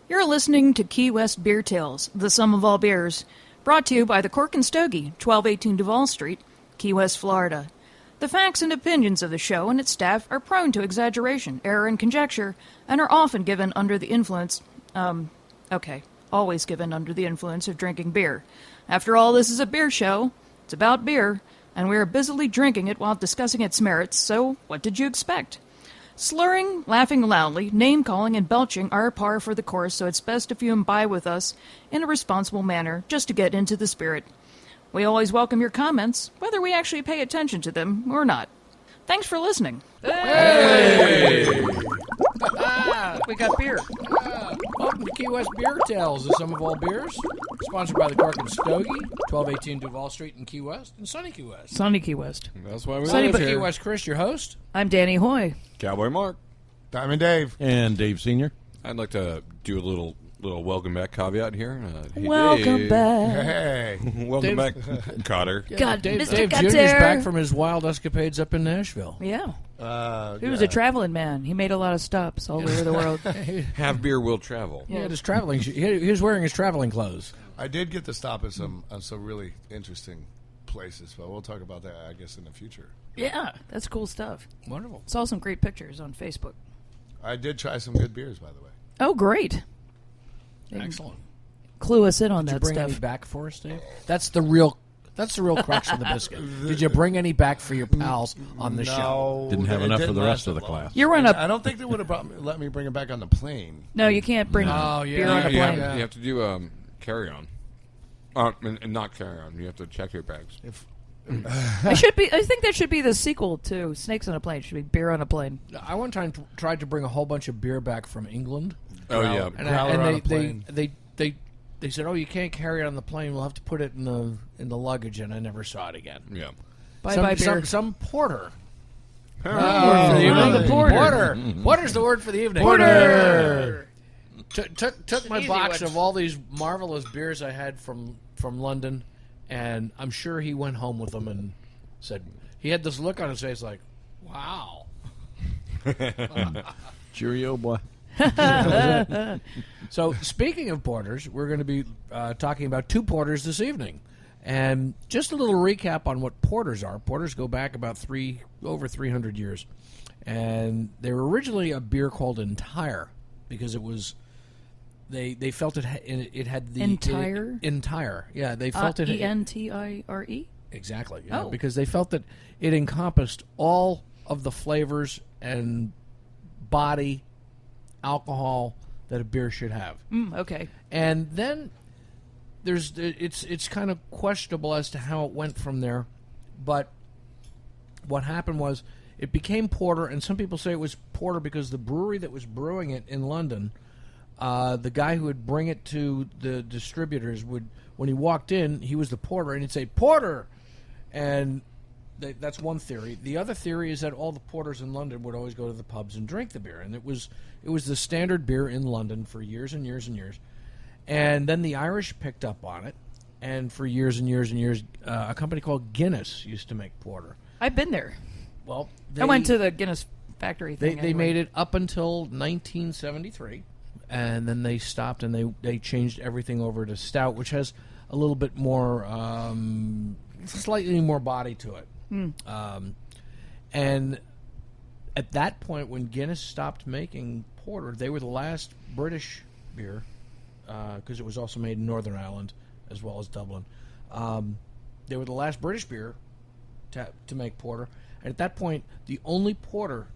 You're listening to Key West Beer Tales, the sum of all beers, brought to you by the Cork and Stogie, 1218 Duval Street, Key West, Florida. The facts and opinions of the show and its staff are prone to exaggeration, error, and conjecture, and are often given under the influence, always given under the influence of drinking beer. After all, this is a beer show. It's about beer, and we are busily drinking it while discussing its merits, so what did you expect? Slurring, laughing loudly, name-calling, and belching are par for the course, so it's best if you imbibe with us in a responsible manner, just to get into the spirit. We always welcome your comments, whether we actually pay attention to them or not. Thanks for listening. Hey! We got beer. Welcome to Key West Beer Tales, the sum of all beers. Sponsored by the Cork and Stogie, 1218 Duval Street in Key West, and sunny Key West. Sunny Key West. That's why we Sunny live Key here. West Chris, your host. I'm Danny Hoy. Cowboy Mark. Diamond Dave. And Dave Sr. I'd like to do a little welcome back caveat here. Hey, Welcome Dave. back. Hey. Welcome back, Cotter. God, Dave Mr. Jr.'s Cutter. back from his wild escapades up in Nashville. Yeah. He was a traveling man. He made a lot of stops all over the world. Have beer will travel. He had his traveling. He was wearing his traveling clothes. I did get to stop at some really interesting places, but we'll talk about that, I guess, in the future. Yeah, that's cool stuff. Wonderful. Saw some great pictures on Facebook. I did try some good beers, by the way. Oh, great. Excellent. Clue us in on Did you that bring stuff. any back for us, Dave? That's the real crux of the biscuit. Did you bring any back for your pals on the show? Didn't have it enough for didn't the rest last of the that long. class. You're on I a... don't think they would have let me bring it back on the plane. No, you can't bring Oh, yeah. beer on a You plane. have to do carry-on. And not carry-on. You have to check your bags. I think that should be the sequel to Snakes on a Plane. It should be beer on a plane. I one time tried to bring a whole bunch of beer back from England. Oh, yeah. And they said, "Oh, you can't carry it on the plane. We'll have to put it in the luggage." And I never saw it again. Yeah. Bye-bye beer. Some porter. the porter. Porter. Porter's the word for the evening. Porter. Took my box of all these marvelous beers I had from London, and I'm sure he went home with them and said he had this look on his face like, "Wow." Cheerio, boy. So, speaking of porters, we're going to be talking about two porters this evening. And just a little recap on what porters are. Porters go back about over 300 years. And they were originally a beer called Entire because it was... They felt it had the... Entire? Entire, yeah. They felt it... E-N-T-I-R-E? Exactly. Yeah, Oh. because they felt that it encompassed all of the flavors and body, alcohol that a beer should have. Okay. And then it's kind of questionable as to how it went from there, but what happened was it became porter, and some people say it was porter because the brewery that was brewing it in London, the guy who would bring it to the distributors would, when he walked in, he was the porter, and he'd say, "Porter!" And that's one theory. The other theory is that all the porters in London would always go to the pubs and drink the beer, and it was the standard beer in London for years and years and years. And then the Irish picked up on it, and for years and years and years, a company called Guinness used to make porter. I've been there. Well, I went to the Guinness factory thing. They anyway. made it up until 1973, and then they stopped and they changed everything over to stout, which has a little bit more, slightly more body to it. And at that point, when Guinness stopped making porter, they were the last British beer, because it was also made in Northern Ireland as well as Dublin. They were the last British beer to make porter. And at that point, the only porter,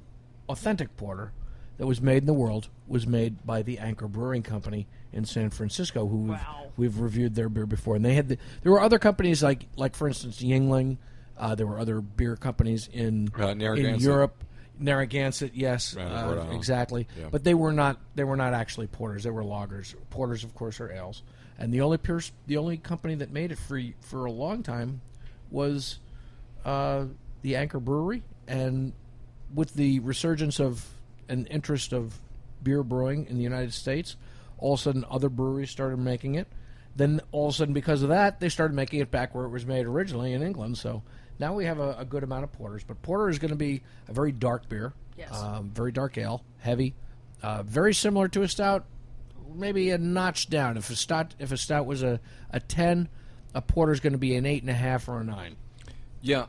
authentic porter, that was made in the world was made by the Anchor Brewing Company in San Francisco, who we've reviewed their beer before. And they had there were other companies like for instance Yingling. There were other beer companies in Europe. Narragansett, yes, exactly. Yeah. But they were not actually porters. They were lagers. Porters, of course, are ales. And the only company that made it for a long time was the Anchor Brewery. And with the resurgence of an interest of beer brewing in the United States, all of a sudden other breweries started making it. Then all of a sudden, because of that, they started making it back where it was made originally in England. So now we have a good amount of porters. But porter is going to be a very dark beer. Yes. Very dark ale, heavy, very similar to a stout, a maybe a notch down. If a stout was a 10, a porter's going to be an 8.5 or a 9. Yeah,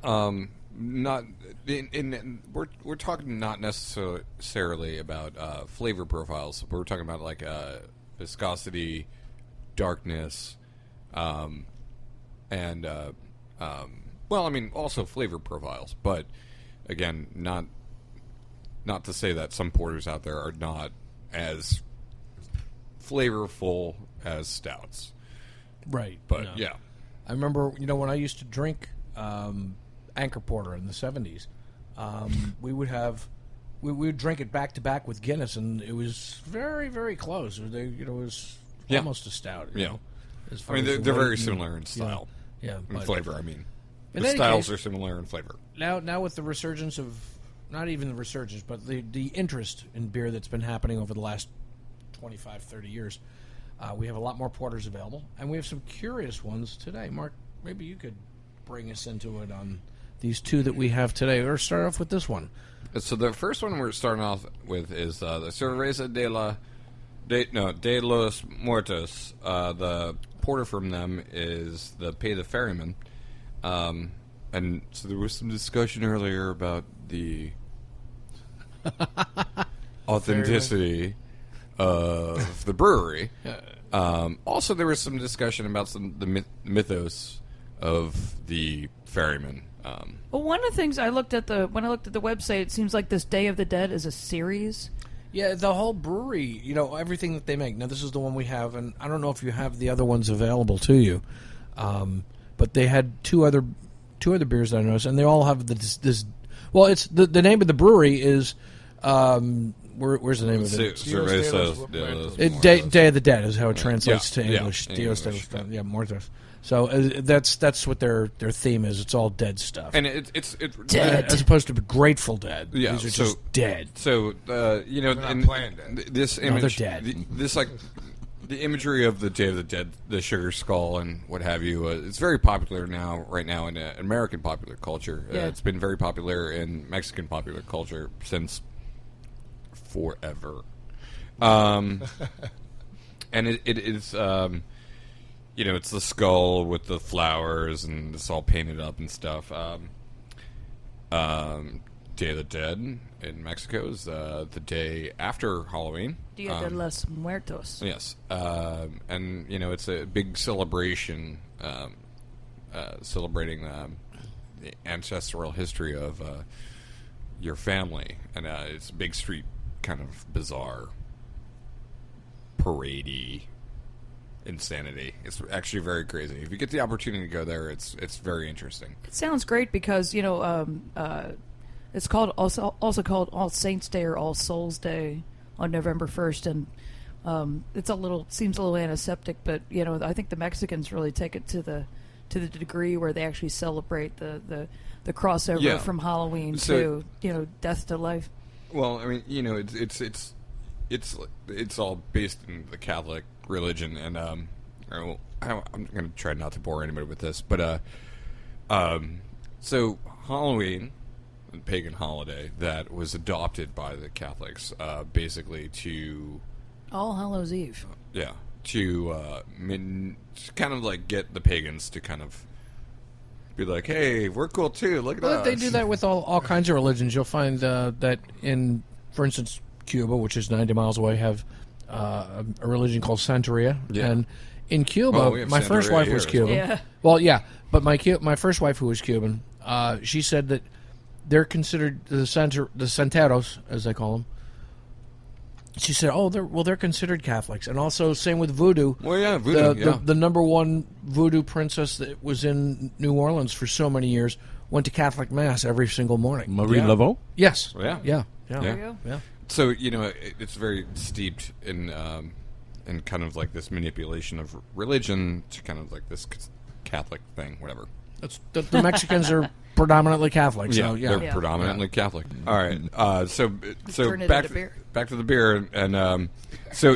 not we're talking not necessarily about flavor profiles. We're talking about like viscosity, darkness, and well, I mean also flavor profiles. But again, not to say that some porters out there are not as flavorful as stouts. Right. But no. yeah. I remember, when I used to drink Anchor Porter in the 70s, we would drink it back to back with Guinness, and it was very, very close. It was almost a stout. Yeah. As they're very similar in style. Yeah. In flavor, I mean. In The any styles case, are similar in flavor. Now with the resurgence of, not even the resurgence, but the interest in beer that's been happening over the last 25, 30 years, we have a lot more porters available, and we have some curious ones today. Mark, maybe you could bring us into it on these two that we have today. Or start off with this one. So the first one we're starting off with is the Cerveza de los Muertos. The porter from them is the Pay the Ferryman. And so there was some discussion earlier about the authenticity of the brewery. Also, there was some discussion about the mythos of the Ferryman. Well, one of the things when I looked at the website, it seems like this Day of the Dead is a series. Yeah, the whole brewery, everything that they make. Now, this is the one we have, and I don't know if you have the other ones available to you, but they had two other beers that I noticed, and they all have this. Well, it's the name of the brewery is. Where's the name of it? Day of the Dead is how it translates to English. Dios de los Muertos. So that's what their theme is. It's all dead stuff, and it's dead, as opposed to Grateful Dead. Yeah, these are just dead. So not playing dead. This image, they're dead. This like the imagery of the Day of the Dead, the sugar skull, and what have you. It's very popular right now in American popular culture. Yeah. It's been very popular in Mexican popular culture since forever. And it is. It's the skull with the flowers, and it's all painted up and stuff. Day of the Dead in Mexico is the day after Halloween. Dia de los Muertos. Yes. And, it's a big celebration, celebrating the ancestral history of your family. And it's a big street, kind of bizarre, parade-y insanity. It's actually very crazy. If you get the opportunity to go there, it's very interesting. It sounds great because it's also called All Saints Day or All Souls Day on November 1st, and seems a little antiseptic, but I think the Mexicans really take it to the degree where they actually celebrate the crossover from Halloween to death to life. Well, I mean, it's all based in the Catholic religion, and I'm going to try not to bore anybody with this, but so Halloween, a pagan holiday that was adopted by the Catholics, basically to All Hallows Eve. To kind of like get the pagans to kind of be like, hey, we're cool too. Look at us. They do that with all kinds of religions. You'll find that in, for instance, Cuba, which is 90 miles away, have a religion called Santeria. Yeah. And in Cuba, my first wife was Cuban. Yeah. Well, yeah, but my first wife, who was Cuban, she said that they're considered the Santeros, as they call them. She said, they're considered Catholics. And also, same with voodoo. Well, yeah, voodoo, the number one voodoo princess that was in New Orleans for so many years went to Catholic Mass every single morning. Marie Laveau? Yes. Yeah. There you go. Yeah. So, it's very steeped in kind of like this manipulation of religion to kind of like this Catholic thing, whatever. That's the Mexicans are predominantly Catholic. So, yeah. They're predominantly Catholic. All right. So Turn it back into beer. Back to the beer, and so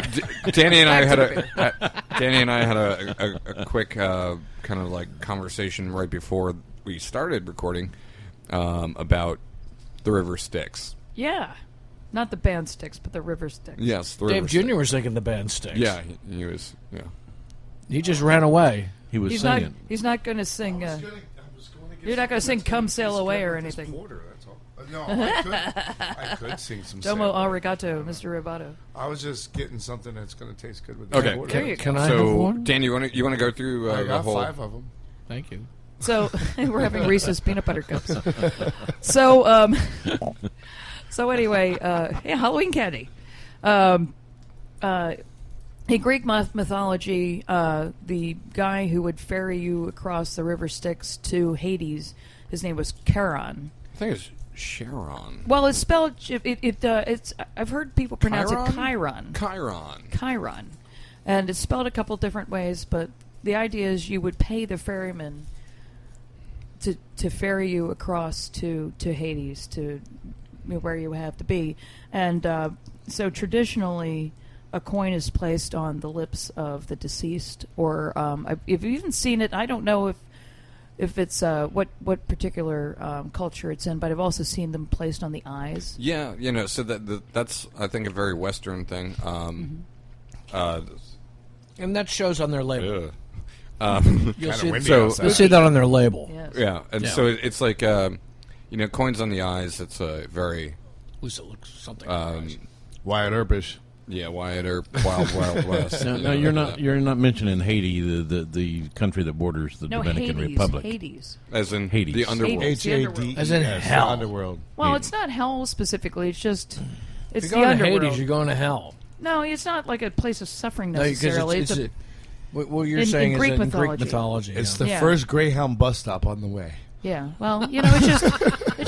Danny and I had a quick kind of like conversation right before we started recording about the river Styx. Yeah. Not the band sticks, but the river sticks. Yes, the Dave river Jr. was thinking the band sticks. Yeah, he was. Yeah. He just ran away. He was He's not. singing. He's not going to sing. I was gonna get You're not gonna something sing "Come that's Sail gonna Away" taste or good with this anything. porter, that's all. No, I could sing some. Domo Sail. arigato, Mr. Roboto. I was just getting something that's going to taste good with Okay. this porter. There you go. Can I have So, one? Dan, you want to go through I the got whole? 5 of them. Thank you. So we're having Reese's peanut butter cups. So so anyway, yeah, Halloween candy. In Greek mythology, the guy who would ferry you across the river Styx to Hades, his name was Charon. I think it's Sharon. Well, it's spelled. It's. I've heard people pronounce it Chiron. Chiron. And it's spelled a couple different ways, but the idea is you would pay the ferryman to ferry you across to Hades, to where you have to be. And so traditionally, a coin is placed on the lips of the deceased, or if you've even seen it, I don't know if it's what particular culture it's in, but I've also seen them placed on the eyes. Yeah, so that's I think a very Western thing. And that shows on their label. Yeah. You'll Kinda see, windy you'll outside. see that on their label. Yes. Yeah, and Yeah. so it's like coins on the eyes. It's a very At least it looks something like Wyatt Earpish. Wyatt Earp, Wild West. No, you're not mentioning Haiti, the country that borders the No, Dominican Hades. Republic. Hades. as in Hades. the underworld. Hades. H-A-D-E-S, As in hell. the underworld. Well, it's not hell specifically. It's just If it's you're the going to underworld. Hades, you're going to hell. No, it's not like a place of suffering No, because necessarily. what you're in saying Greek is in Greek mythology. mythology. It's yeah. the Yeah. first Greyhound bus stop on the way. Yeah, well, it's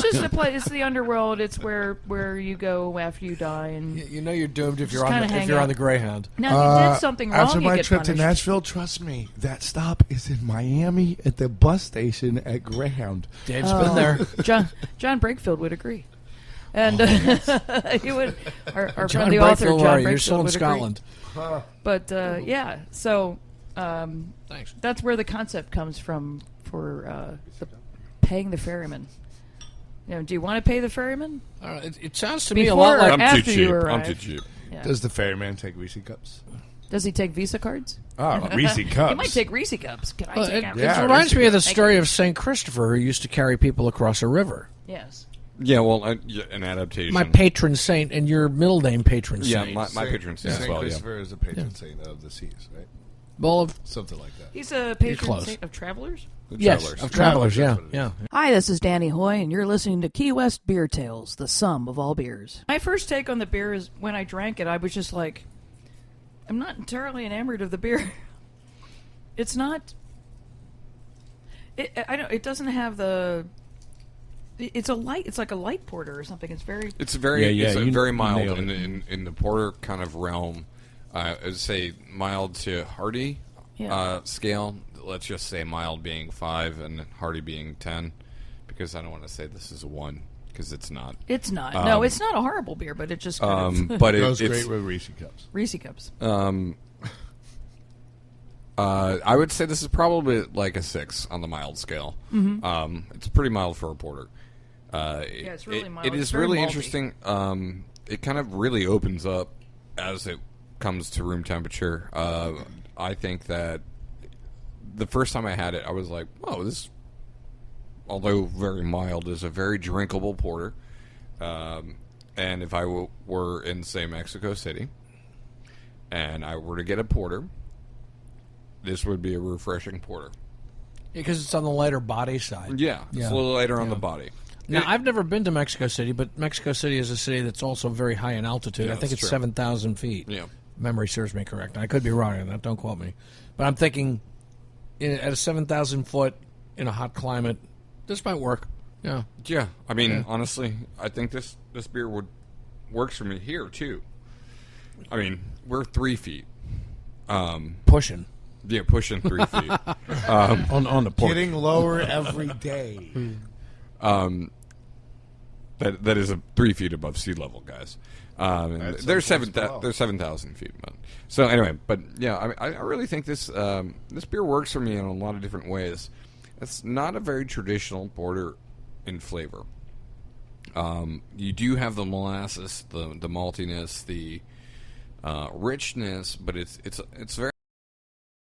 just a place. It's the underworld. It's where you go after you die, and You know you're doomed if Just you're on kinda the, hang if you're out. on the Greyhound. now if you did something wrong, After you my get trip to punished. Nashville, trust me, that stop is in Miami at the bus station at Greyhound. Dave's been there. John Brakefield would agree, and he would. Our John friend, the author, Brakefield, John are you? Brakefield, You're still in would Scotland. agree. But yeah, so Thanks. that's where the concept comes from for paying the ferryman. Do you want to pay the ferryman? It sounds to me a Before lot or like I'm after too you cheap. arrive. I'm too cheap. Yeah. Does the ferryman take Reese cups? Does he take Visa cards? Oh, Reese cups. He might take Reese cups. Can I take out it Reese Yeah, reminds me of the Thank story of St. Christopher, who used to carry people across a river. Yes. Yeah, well, an adaptation. My patron saint and your middle name patron Yeah, saint. my patron saint as St. well. Yeah. Christopher is the patron saint of the seas, right? Well, of, Something like that. He's a patron close. saint of travelers. yes, Travelers. of travelers, yeah, That's what it is. yeah. Hi, this is Danny Hoy, and you're listening to Key West Beer Tales, the sum of all beers. My first take on the beer is when I drank it, I was just like, I'm not entirely enamored of the beer. It's not. It doesn't have the. It's like a light porter or something. It's very. It's very, Yeah, it's you very mild nailed it. in the porter kind of realm. I would say mild to hearty Yeah. scale. Let's just say mild being 5 and hearty being 10, because I don't want to say this is a 1 because it's not. It's not. No, it's not a horrible beer, but it just kind of But It goes it's great with Reese cups. Reese cups. I would say this is probably like a 6 on the mild scale. It's pretty mild for a porter. It's really mild. It It's is very really malty. interesting. It kind of really opens up as it comes to room temperature. I think that the first time I had it, I was like, "Oh, this, although very mild, is a very drinkable porter." And if I were in, say, Mexico City, and I were to get a porter, this would be a refreshing porter. Because it's on the lighter body side. Yeah, it's a little lighter on the body. Now, I've never been to Mexico City, but Mexico City is a city that's also very high in altitude. Yeah, I think that's it's true. 7,000 feet. Yeah. Memory serves me correct. I could be wrong on that. Don't quote me. But I'm thinking at a 7,000 foot in a hot climate, this might work. Yeah. Yeah, I mean, honestly, I think this beer works for me here too. I mean, we're 3 feet. Pushing. Yeah, pushing 3 feet. On the porch. Getting lower every day. That is 3 feet above sea level, guys. That's They're someplace below. they're 7,000 feet. So anyway, but yeah, I really think this beer works for me in a lot of different ways. It's not a very traditional porter in flavor. You do have the molasses, the maltiness, the richness, but it's very